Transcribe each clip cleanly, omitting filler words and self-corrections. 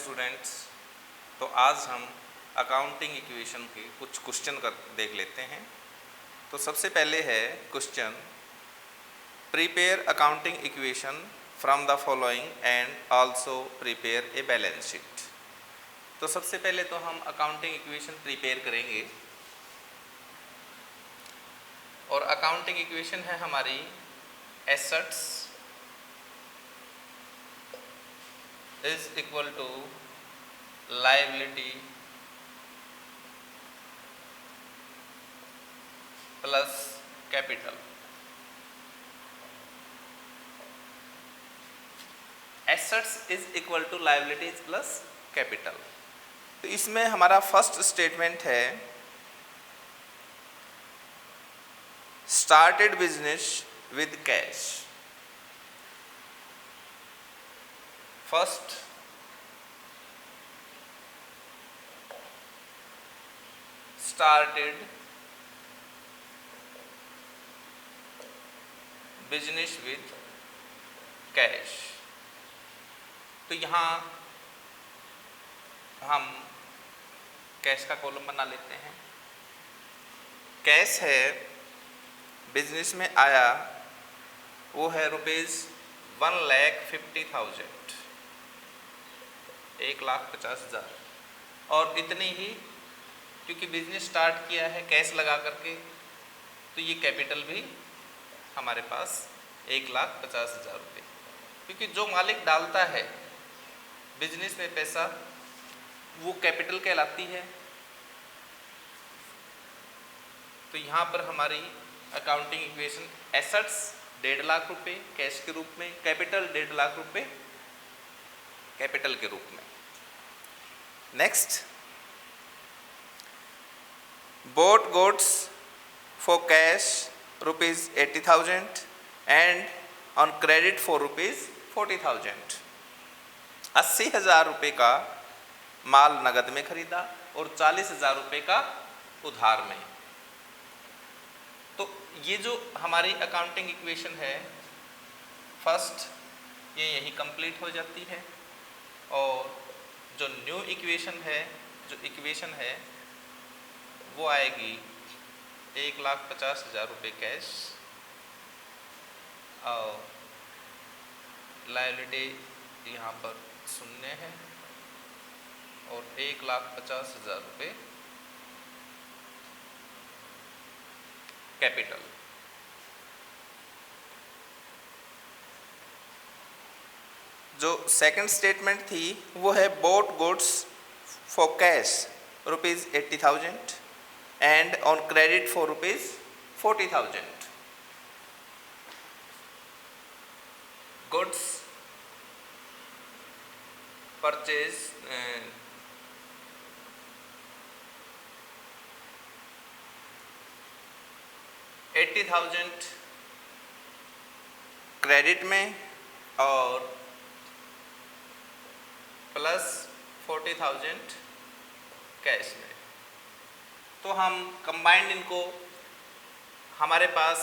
Students, तो आज हम अकाउंटिंग इक्वेशन के कुछ क्वेश्चन देख लेते हैं। तो सबसे पहले है question, prepare accounting equation from the following and also prepare a balance sheet. तो सबसे पहले तो हम अकाउंटिंग इक्वेशन प्रिपेयर करेंगे और अकाउंटिंग इक्वेशन है हमारी assets is equal to liability plus capital. Assets is equal to liabilities plus capital. तो इसमें हमारा फर्स्ट स्टेटमेंट है, started business with cash. First started business with cash। तो यहाँ हम कैश का कॉलम बना लेते हैं। कैश है, बिजनेस में आया, वो है ₹1,50,000, 1,50,000। और इतनी ही, क्योंकि बिजनेस स्टार्ट किया है कैश लगा करके, तो ये कैपिटल भी हमारे पास 1,50,000 रुपये। क्योंकि जो मालिक डालता है बिजनेस में पैसा, वो कैपिटल कहलाती है। तो यहाँ पर हमारी अकाउंटिंग इक्वेशन, एसेट्स 1.5 लाख रुपये कैश के रूप में, कैपिटल 1.5 लाख रुपये कैपिटल के रूप में। Next, bought goods for cash ₹80,000 and on credit for ₹40,000। 80,000 रुपये का माल नगद में खरीदा और 40,000 रुपये का उधार में। तो ये जो हमारी अकाउंटिंग इक्वेशन है फर्स्ट, ये यही कंप्लीट हो जाती है। और जो न्यू इक्वेशन है, वो आएगी 1,50,000 रुपये कैश और लायबिलिटी यहाँ पर 0 है और 1,50,000 रुपये कैपिटल। जो सेकंड स्टेटमेंट थी वो है, boat goods for cash ₹80,000 and on credit for ₹40,000। goods purchase 80,000 credit में और प्लस 40,000 कैश में। तो हम कंबाइंड इनको, हमारे पास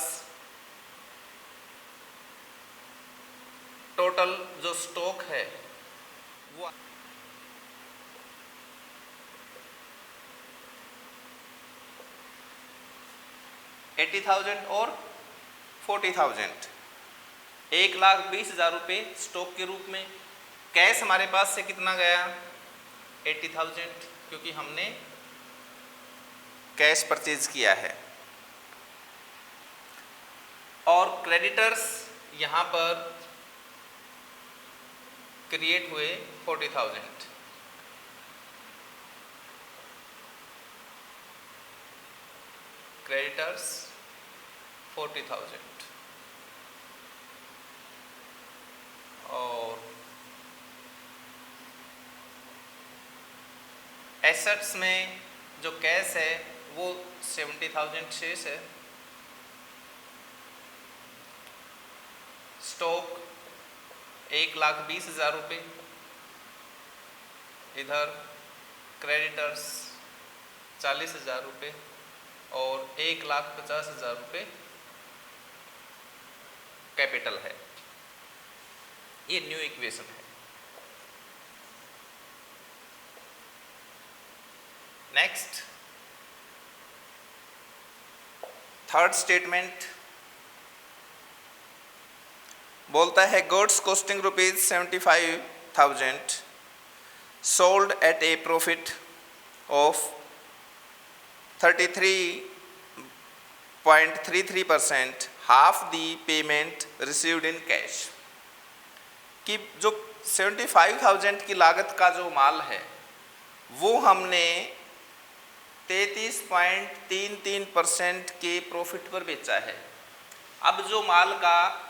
टोटल जो स्टॉक है वो 80,000 और 40,000, 1,20,000 रुपये स्टॉक के रूप में। कैश हमारे पास से कितना गया? 80,000, क्योंकि हमने कैश परचेज किया है। और क्रेडिटर्स यहाँ पर क्रिएट हुए 40,000। क्रेडिटर्स 40,000 और एसेट्स में जो कैश है वो 70,000 शेष है। स्टॉक 1,20,000 रुपये, इधर क्रेडिटर्स 40,000 रुपये और 1,50,000 रुपये कैपिटल है। ये न्यू इक्वेशन है। नेक्स्ट थर्ड स्टेटमेंट बोलता है goods costing ₹75,000 sold at A profit of 33.33%, half the payment received in cash. कि जो 75,000 की लागत का जो माल है वो हमने 33.33% के प्रॉफिट पर बेचा है। अब जो माल का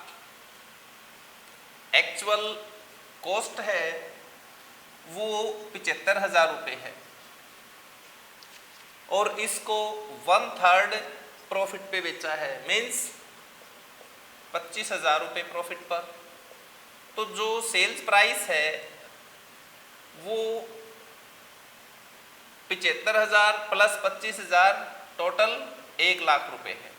एक्चुअल कॉस्ट है वो 75,000 रुपये है और इसको 1/3 प्रॉफिट पे बेचा है, मीन्स 25,000 रुपये प्रॉफिट पर। तो जो सेल्स प्राइस है वो 75,000 प्लस 25,000 टोटल 1,00,000 रुपये है।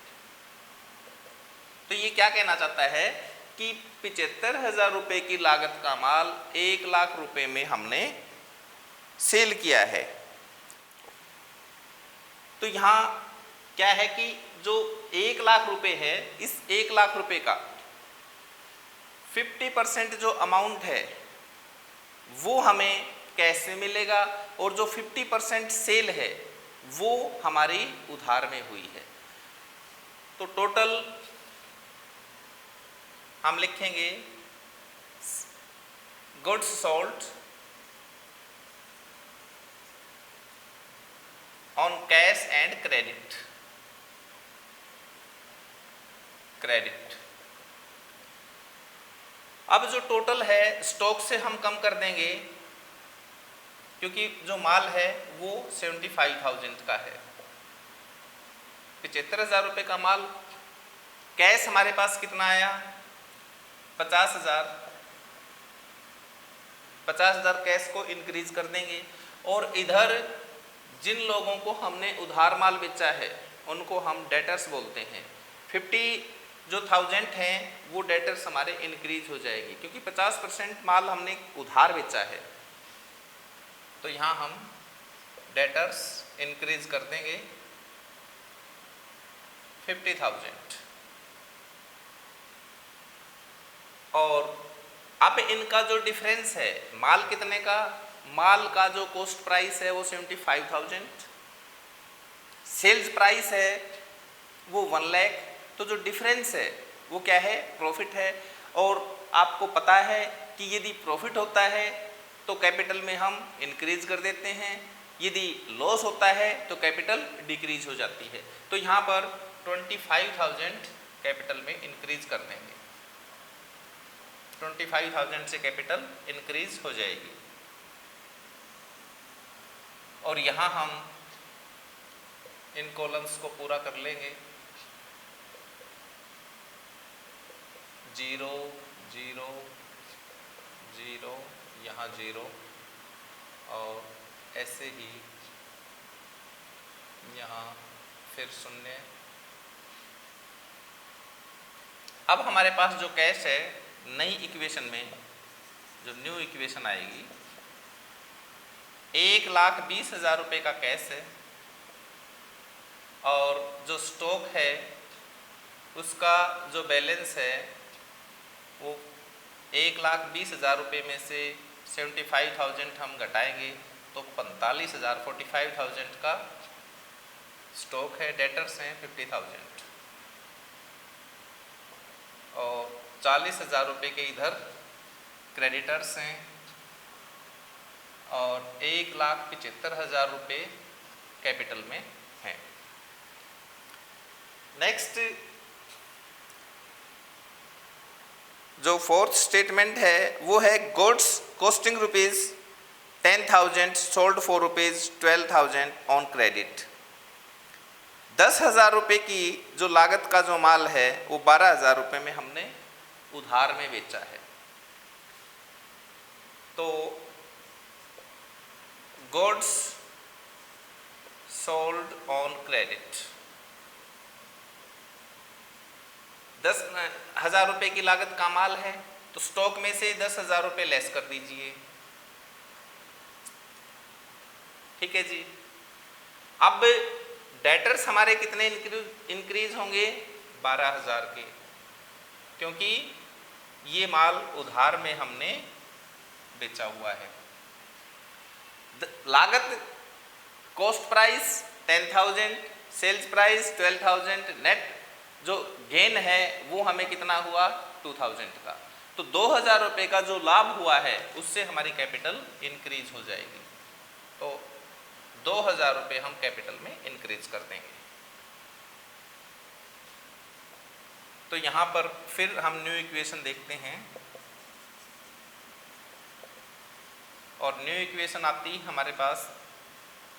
तो ये क्या कहना चाहता है कि 75,000 रुपये की लागत का माल 1,00,000 रुपये में हमने सेल किया है। तो यहाँ क्या है कि जो 1,00,000 रुपये है, इस 1,00,000 रुपये का 50% जो अमाउंट है वो हमें कैश में मिलेगा और जो 50% सेल है वो हमारी उधार में हुई है। तो टोटल हम लिखेंगे goods sold on cash and credit. अब जो टोटल है स्टॉक से हम कम कर देंगे क्योंकि जो माल है वो 75,000 का है। 75,000 रुपये का माल, कैश हमारे पास कितना आया 50,000। 50,000 कैश को इंक्रीज कर देंगे और इधर जिन लोगों को हमने उधार माल बेचा है उनको हम डेटर्स बोलते हैं। 50,000 हैं वो डेटर्स हमारे इंक्रीज हो जाएगी क्योंकि 50% माल हमने उधार बेचा है। तो यहाँ हम डेटर्स इंक्रीज कर देंगे 50,000 और अब इनका जो डिफरेंस है माल कितने का, माल का जो कॉस्ट प्राइस है वो 75,000, सेल्स प्राइस है वो 1,00,000। तो जो डिफरेंस है वो क्या है, प्रॉफिट है। और आपको पता है कि यदि प्रॉफिट होता है तो कैपिटल में हम इंक्रीज कर देते हैं, यदि लॉस होता है तो कैपिटल डिक्रीज हो जाती है। तो यहाँ पर 25,000 कैपिटल में इंक्रीज कर देंगे। 25,000 से कैपिटल इंक्रीज हो जाएगी और यहाँ हम इन कॉलम्स को पूरा कर लेंगे। 0 0 0 यहाँ 0 और ऐसे ही यहाँ फिर 0। अब हमारे पास जो कैश है नई इक्वेशन में, जो न्यू इक्वेशन आएगी, 1,20,000 रुपये का कैश है और जो स्टॉक है उसका जो बैलेंस है वो 1,20,000 रुपये में से 75,000 हम घटाएंगे तो 45,000 का स्टॉक है, डेटर्स हैं 50,000 और 40,000 रुपये के इधर क्रेडिटर्स हैं और 1,75,000 रुपये कैपिटल में हैं। नेक्स्ट जो फोर्थ स्टेटमेंट है वो है goods costing ₹10,000 sold for ₹12,000 on credit. 10,000 रुपये की जो लागत का जो माल है वो 12,000 रुपये में हमने उधार में बेचा है। तो गुड्स सोल्ड ऑन क्रेडिट, 10,000 रुपये की लागत का माल है तो स्टॉक में से 10,000 रुपये लेस कर दीजिए। ठीक है जी। अब डेटर्स हमारे कितने इंक्रीज होंगे? 12,000 के, क्योंकि ये माल उधार में हमने बेचा हुआ है। लागत cost price 10,000, sales price 12,000, net जो गेन है वो हमें कितना हुआ? 2,000 का। तो 2,000 रुपये का जो लाभ हुआ है उससे हमारी कैपिटल इंक्रीज हो जाएगी। तो 2,000 रुपये हम कैपिटल में इंक्रीज कर देंगे। तो यहाँ पर फिर हम न्यू इक्वेशन देखते हैं, और न्यू इक्वेशन आती है हमारे पास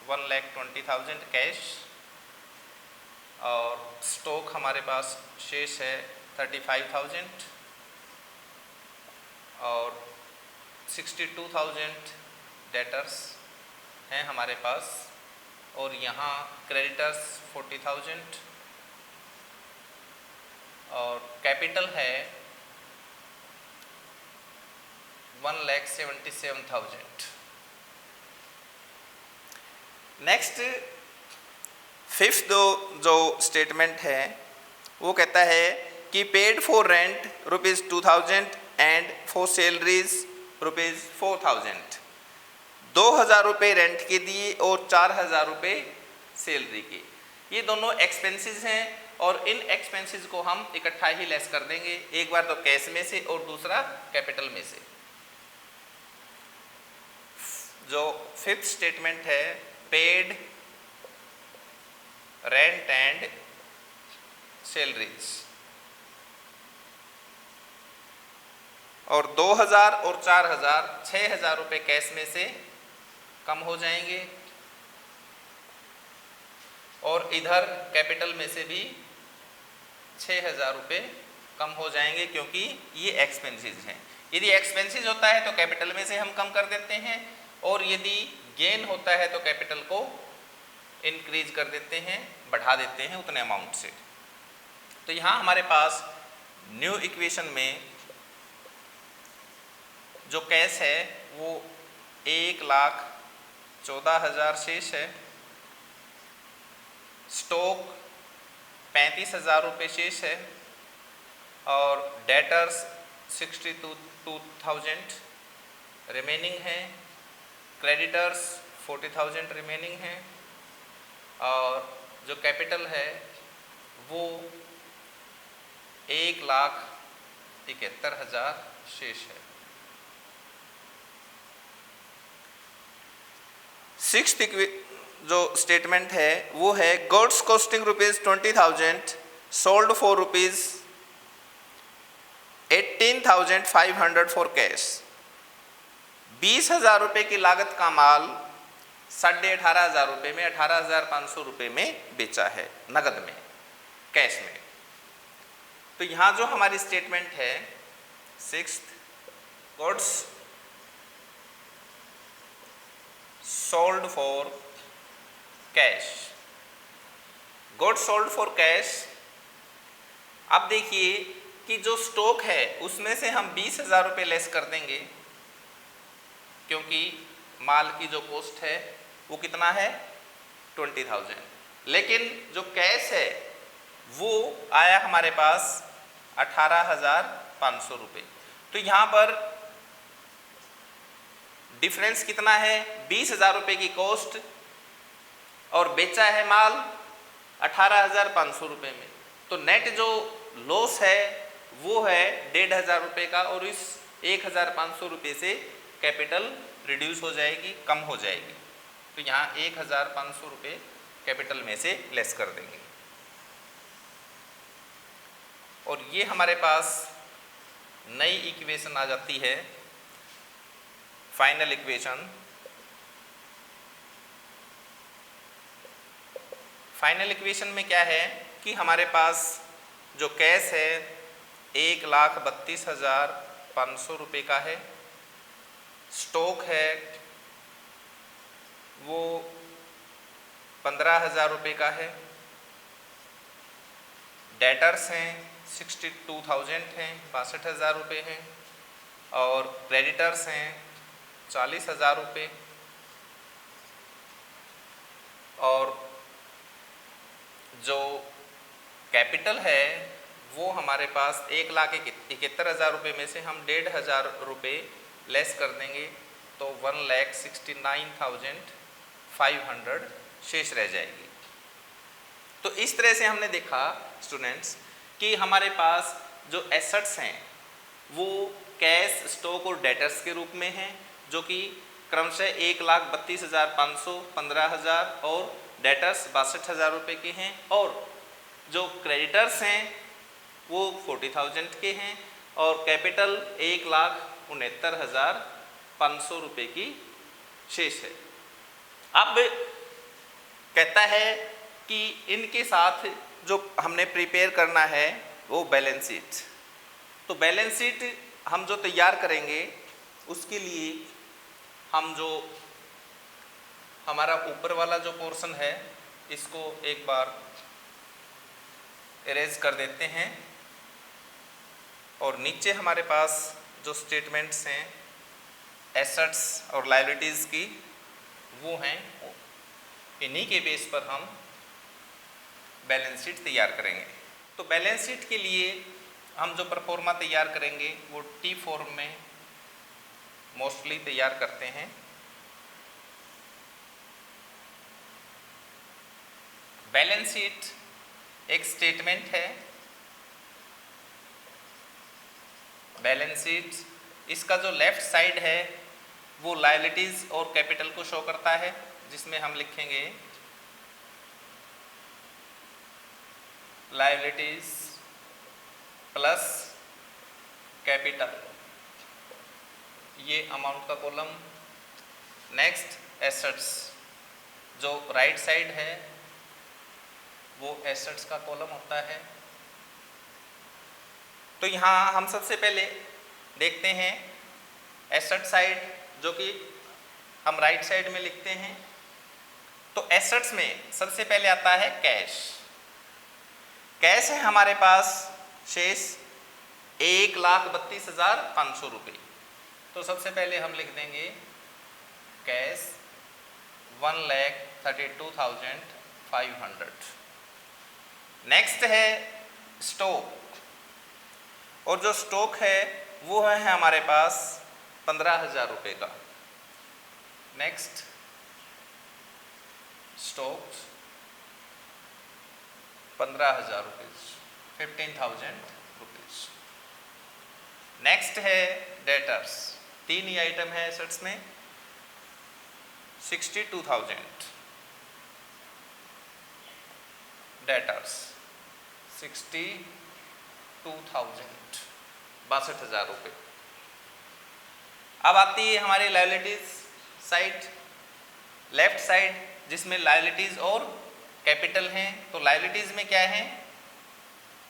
1,20,000 कैश, और स्टॉक हमारे पास शेष है 35,000, और 62,000 डेटर्स हैं हमारे पास, और यहाँ क्रेडिटर्स 40,000, और कैपिटल है 1,77,000। नेक्स्ट फिफ्थ जो स्टेटमेंट है वो कहता है कि paid for rent ₹2,000 and for salaries ₹4,000। 2,000 रुपये रेंट के दिए और 4,000 रुपये सैलरी के। ये दोनों एक्सपेंसेस हैं और इन एक्सपेंसेस को हम इकट्ठा ही लेस कर देंगे, एक बार तो कैश में से और दूसरा कैपिटल में से। जो फिफ्थ स्टेटमेंट है पेड रेंट एंड सैलरीज, और 2,000 और 4,000 6,000 रुपये कैश में से कम हो जाएंगे, और इधर कैपिटल में से भी 6,000 रुपये कम हो जाएंगे, क्योंकि ये एक्सपेंसेस हैं। यदि एक्सपेंसेस होता है तो कैपिटल में से हम कम कर देते हैं, और यदि गेन होता है तो कैपिटल को इंक्रीज कर देते हैं, बढ़ा देते हैं उतने अमाउंट से। तो यहाँ हमारे पास न्यू इक्वेशन में जो कैश है वो 1,14,000 शेष है, स्टॉक 35,000 रुपये शेष है, और डेटर्स 62,000 रिमेनिंग है, क्रेडिटर्स 40,000 रिमेनिंग है, और जो कैपिटल है वो 1,71,000 शेष है। सिक्स्थ जो स्टेटमेंट है वो है goods costing ₹20,000 sold for ₹18,500 for cash. 20,000 रुपये की लागत का माल 18,500 रुपये में 18,500 रुपये में बेचा है, नगद में, कैश में। तो यहाँ जो हमारी स्टेटमेंट है sixth, goods sold for cash, goods sold for cash. अब देखिए कि जो स्टॉक है उसमें से हम 20,000 रुपये लेस कर देंगे, क्योंकि माल की जो कॉस्ट है वो कितना है 20,000, लेकिन जो कैश है वो आया हमारे पास 18,500 रुपये। तो यहाँ पर डिफरेंस कितना है? 20,000 रुपये की कॉस्ट और बेचा है माल 18,500 रुपये में। तो नेट जो लॉस है वो है 1,500 रुपये का, और इस 1,500 रुपये से कैपिटल रिड्यूस हो जाएगी, कम हो जाएगी। तो यहाँ 1,500 रुपये कैपिटल में से लेस कर देंगे, और ये हमारे पास नई इक्वेशन आ जाती है, फाइनल इक्वेशन। फाइनल इक्वेशन में क्या है कि हमारे पास जो कैश है 1,32,500 रुपये का है, स्टॉक है वो 15,000 रुपये का है, डेटर्स हैं 62,000 हैं, 62,000 रुपये हैं, और क्रेडिटर्स हैं 40,000 रुपये, और जो कैपिटल है वो हमारे पास 1,71,000 रुपये में से हम 1,500 रुपये लेस कर देंगे तो 1,69,500 शेष रह जाएगी। तो इस तरह से हमने देखा स्टूडेंट्स कि हमारे पास जो एसेट्स हैं वो कैश, स्टॉक और डेटर्स के रूप में हैं, जो कि क्रमशः 1,32,500, 15,000 और डेटर्स 62,000 रुपये के हैं, और जो क्रेडिटर्स हैं वो 40,000 के हैं, और कैपिटल 1,69,500 रुपये की शेष है। अब कहता है कि इनके साथ जो हमने प्रिपेयर करना है वो बैलेंस शीट। तो बैलेंस शीट हम जो तैयार करेंगे उसके लिए हम जो हमारा ऊपर वाला जो पोर्शन है इसको एक बार इरेज कर देते हैं, और नीचे हमारे पास जो स्टेटमेंट्स हैं एसेट्स और लायबिलिटीज़ की वो हैं, इन्हीं के बेस पर हम बैलेंस शीट तैयार करेंगे। तो बैलेंस शीट के लिए हम जो परफॉर्मा तैयार करेंगे वो टी फॉर्म में मोस्टली तैयार करते हैं। बैलेंस शीट एक स्टेटमेंट है। बैलेंस शीट इसका जो लेफ्ट साइड है वो लायबिलिटीज और कैपिटल को शो करता है, जिसमें हम लिखेंगे लायबिलिटीज प्लस कैपिटल, ये अमाउंट का कॉलम। नेक्स्ट एसेट्स, जो राइट साइड है वो एसेट्स का कॉलम होता है। तो यहाँ हम सबसे पहले देखते हैं एसेट साइड, जो कि हम राइट साइड में लिखते हैं। तो एसेट्स में सबसे पहले आता है कैश। कैश है हमारे पास शेष 1,32,500 रुपये। तो सबसे पहले हम लिख देंगे कैश 1,32,500। नेक्स्ट है स्टॉक, और जो स्टॉक है वो है हमारे पास 15,000 रुपये का। Next stock 15,000 rupees, 15,000 rupees. Next है डेटर्स, 3 ही आइटम है एसेट्स में, 62,000 डेटर्स, 62,000, 62,000 रुपये। अब आती है हमारी लायबिलिटीज साइड, लेफ्ट साइड, जिसमें लायबिलिटीज और कैपिटल हैं। तो लायबिलिटीज में क्या है?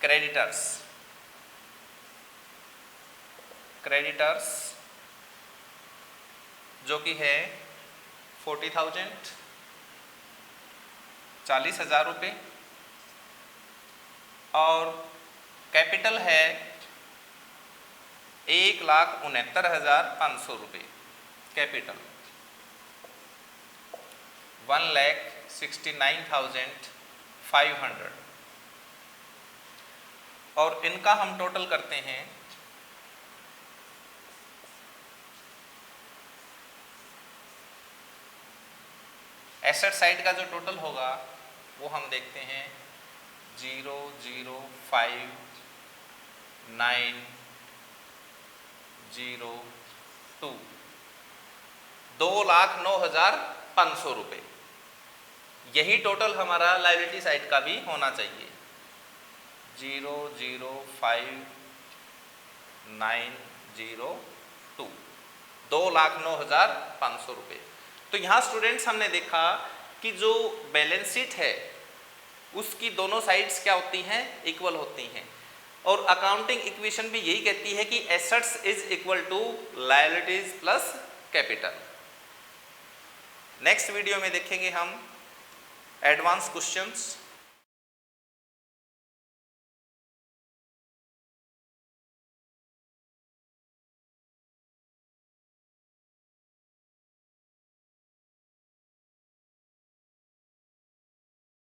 क्रेडिटर्स, क्रेडिटर्स जो कि है 40,000, 40,000 रुपये, और कैपिटल है 1,69,500 रुपये। कैपिटल 1,69,500, और इनका हम टोटल करते हैं। एसेट साइड का जो टोटल होगा वो हम देखते हैं 0,059,02, 2,09,500 रुपये। यही टोटल हमारा लायबिलिटी साइड का भी होना चाहिए, 0,059,02, 2,09,500 रुपये। तो यहाँ स्टूडेंट्स हमने देखा कि जो बैलेंस शीट है उसकी दोनों साइड्स क्या होती हैं? इक्वल होती हैं, और अकाउंटिंग इक्वेशन भी यही कहती है कि assets is equal to liabilities plus capital. Next video में देखेंगे हम एडवांस क्वेश्चंस।